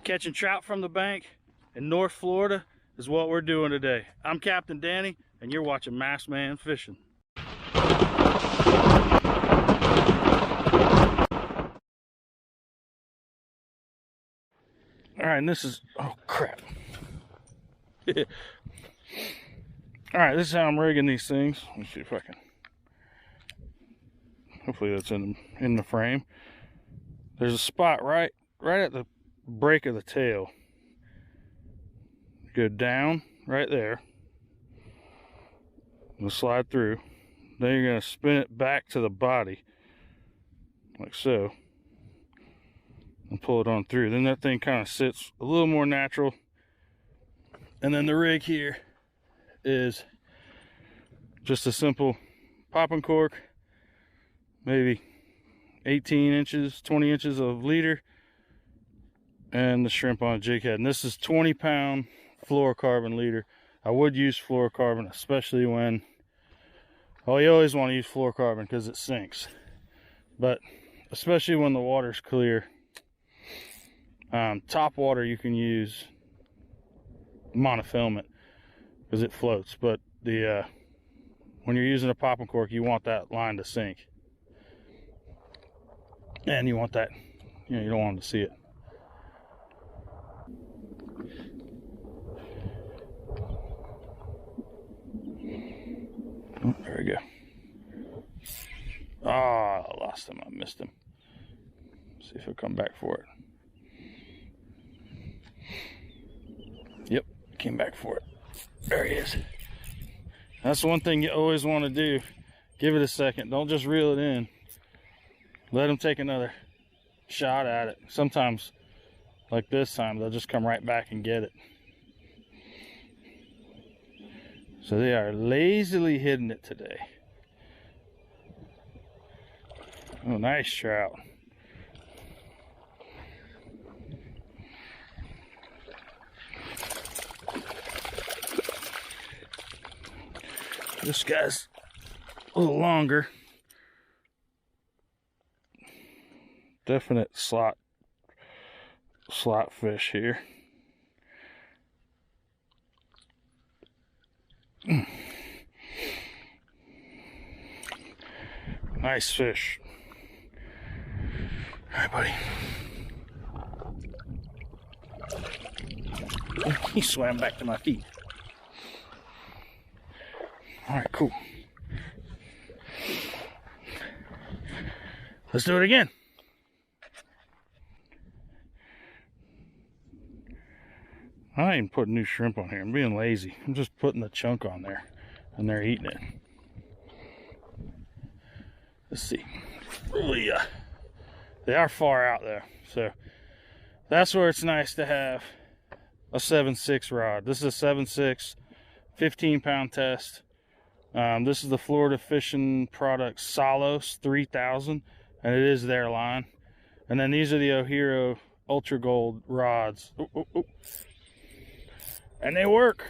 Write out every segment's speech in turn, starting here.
Catching trout from the bank in North Florida is what we're doing today. I'm Captain Danny, and you're watching Masked Man Fishing. All right, and this is, oh crap. All right, this is how I'm rigging these things. Let me see if I can, hopefully that's in the frame. There's a spot right at the break of the tail. Go down right there. You'll slide through. Then you're going to spin it back to the body, like so, and pull it on through. Then that thing kind of sits a little more natural. And then the rig here is just a simple popping cork, maybe 18 inches, 20 inches of leader, and the shrimp on a jig head. And this is 20-pound fluorocarbon leader. I would use fluorocarbon, especially when, well, you always want to use fluorocarbon because it sinks, but especially when the water's clear. Top water you can use monofilament because it floats, but the when you're using a popping cork, you want that line to sink, and you want that, you know, you don't want them to see it. Oh, there we go. Oh, I lost him. I missed him. See if he'll come back for it. Yep, came back for it. There he is. That's one thing you always want to do. Give it a second. Don't just reel it in. Let him take another shot at it. Sometimes, like this time, they'll just come right back and get it. So they are lazily hitting it today. Oh, nice trout. This guy's a little longer. Definite slot fish here. Nice fish. All right, buddy. He swam back to my feet. All right, cool. Let's do it again. I ain't putting new shrimp on here. I'm being lazy. I'm just putting the chunk on there, and they're eating it. Let's see. Oh yeah, they are far out there, so that's where it's nice to have a 7.6 rod. This is a 7.6, 15-pound test. This is the Florida Fishing Products Salos 3000, and it is their line. And then these are the Ohiro Ultra Gold rods. Ooh, ooh, ooh. And they work.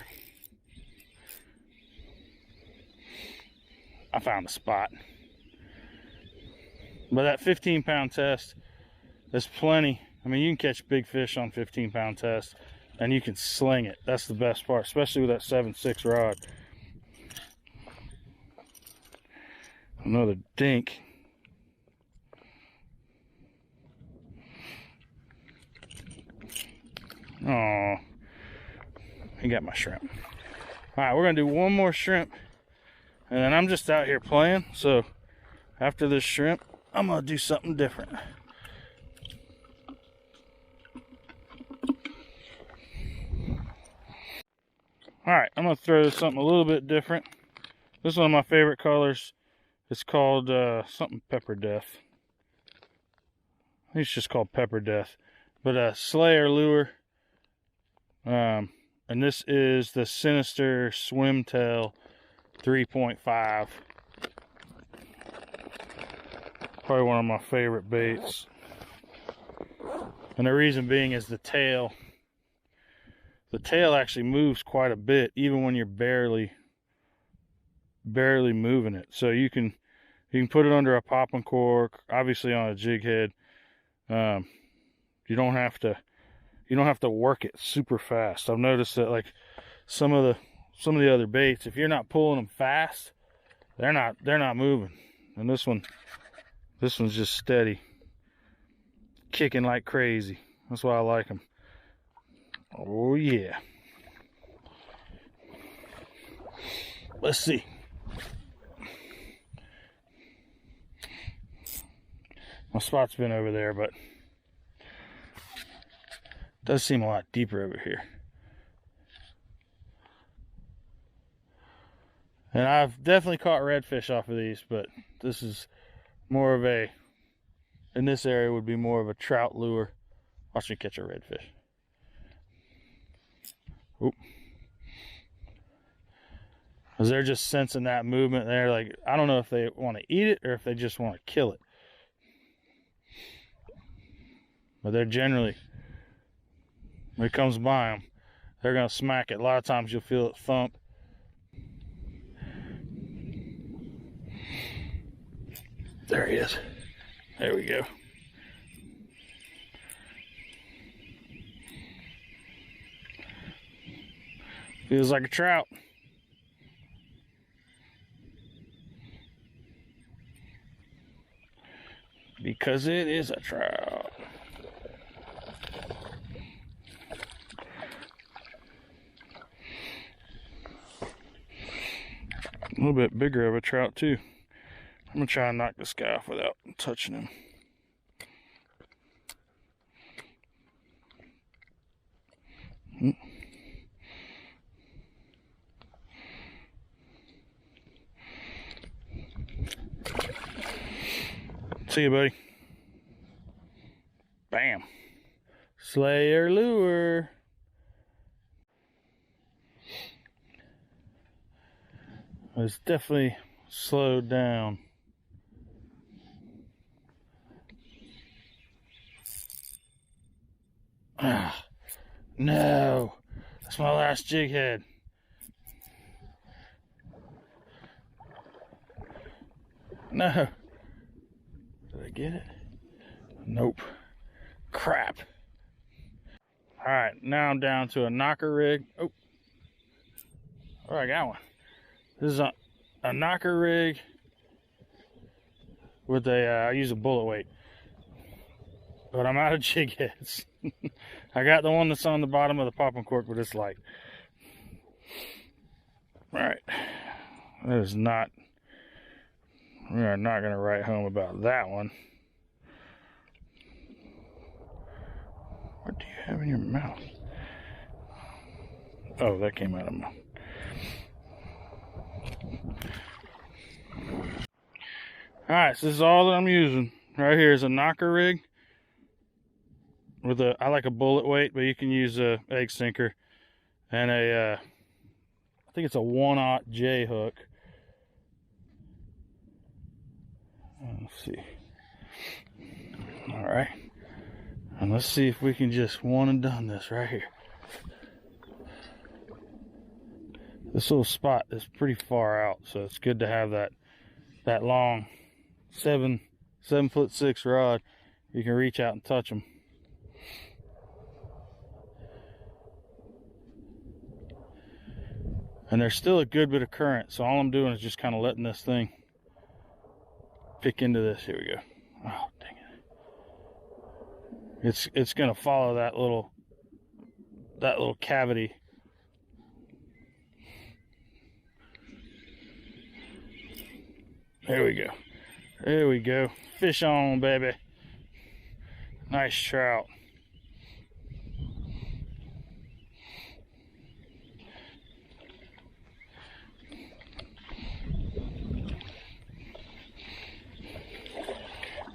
I found a spot. But that 15-pound test, there's plenty. I mean, you can catch big fish on 15-pound test, and you can sling it. That's the best part, especially with that 7.6 rod. Another dink. Oh, he got my shrimp. All right, we're gonna do one more shrimp, and then I'm just out here playing. So after this shrimp, I'm gonna do something different. All right, I'm gonna throw something a little bit different. This is one of my favorite colors. It's called something Pepper Death. I think it's just called Pepper Death. But Slayer lure. And this is the Sinister Swimtail 3.5. Probably one of my favorite baits. And the reason being is the tail. The tail actually moves quite a bit, even when you're barely moving it. So you can put it under a popping cork, obviously on a jig head. You don't have to you don't have to work it super fast. I've noticed that like some of the other baits, if you're not pulling them fast, they're not moving. And this one's just steady, kicking like crazy. That's why I like them. Oh yeah. Let's see. My spot's been over there, but it does seem a lot deeper over here. And I've definitely caught redfish off of these, but this is more of a, in this area would be more of a trout lure. Watch me catch a redfish. Oop. Because they're just sensing that movement there. Like, I don't know if they want to eat it or if they just want to kill it. But they're generally, when it comes by them, they're going to smack it. A lot of times you'll feel it thump. There he is. There we go. Feels like a trout. Because it is a trout. A little bit bigger of a trout too. I'm gonna try and knock this guy off without touching him. See you, buddy. Bam. Slayer lure. It's definitely slowed down. Ah, no. That's my last jig head. No. Did I get it? Nope. Crap. Alright, now I'm down to a knocker rig. Oh, I got one. This is a knocker rig with a, I use a bullet weight. But I'm out of jig heads. I got the one that's on the bottom of the popping cork, but it's light. Alright. That is not, we are not going to write home about that one. What do you have in your mouth? Oh, that came out of my... Alright, so this is all that I'm using. Right here is a knocker rig. With a, I like a bullet weight, but you can use a egg sinker. And a, I think it's a 1/0 J hook. Let's see. Alright. And let's see if we can just one and done this right here. This little spot is pretty far out, so it's good to have that long 7'6" rod. You can reach out and touch them. And there's still a good bit of current, so all I'm doing is just kind of letting this thing pick into this. Here we go. Oh, dang it. It's gonna follow that little cavity. There we go. There we go. Fish on, baby. Nice trout.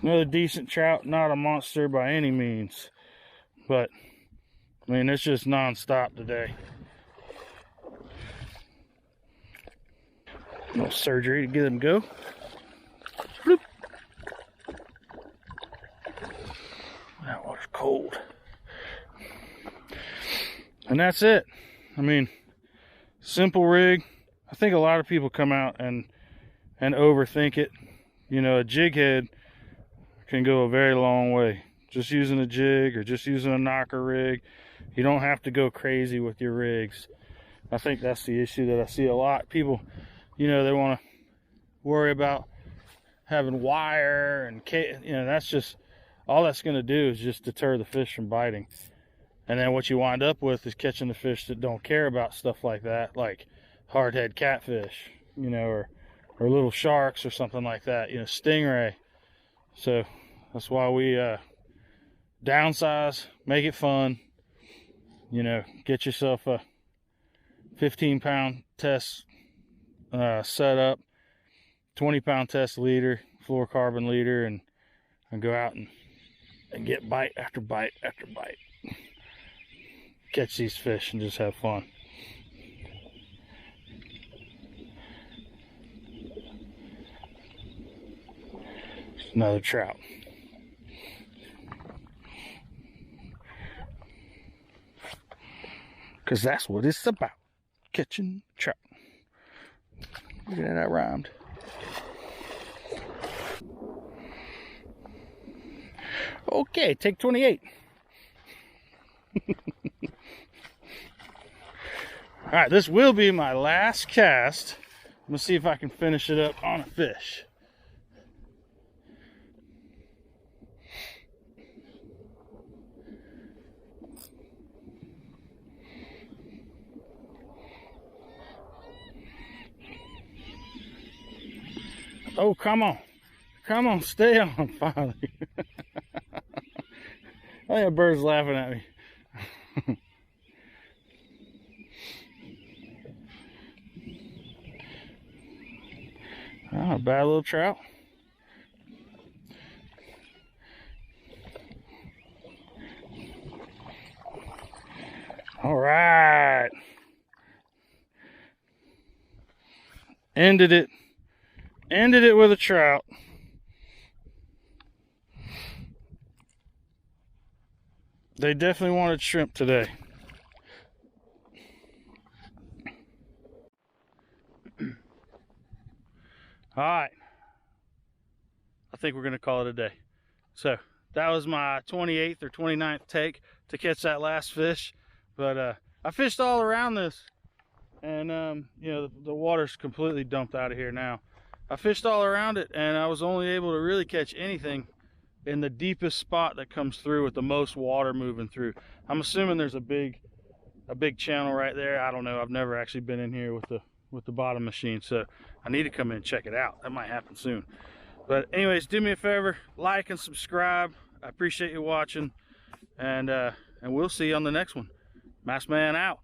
Another decent trout, not a monster by any means. But, I mean, it's just non-stop today. No surgery to get him go. Bloop. That water's cold. And that's it. I mean, simple rig. I think a lot of people come out and overthink it. You know, a jig head can go a very long way. just using a jig or just using a knocker rig. You don't have to go crazy with your rigs. I think that's the issue that I see a lot. People, you know, they want to worry about having wire and, you know, that's just, all that's going to do is just deter the fish from biting. And then what you wind up with is catching the fish that don't care about stuff like that, like hardhead catfish, you know, or little sharks or something like that, you know, stingray. So that's why we downsize, make it fun, you know, get yourself a 15-pound test setup, 20-pound test leader, fluorocarbon leader, and go out and get bite after bite after bite. Catch these fish and just have fun. Another trout. Because that's what it's about. Catching trout. Look at that rhymed. Okay, take 28. All right, this will be my last cast. I'm gonna see if I can finish it up on a fish. Oh, come on. Come on, stay on finally. I think a bird's laughing at me. Oh, a bad little trout. All right. Ended it with a trout. They definitely wanted shrimp today. All right, I think we're gonna call it a day. So that was my 28th or 29th take to catch that last fish. But I fished all around this, and you know, the water's completely dumped out of here now. I fished all around it, and I was only able to really catch anything in the deepest spot that comes through with the most water moving through. I'm assuming there's a big channel right there. I don't know. I've never actually been in here with the bottom machine, so I need to come in and check it out. That might happen soon. But anyways, do me a favor, like and subscribe. I appreciate you watching, and we'll see you on the next one. Masked Man out.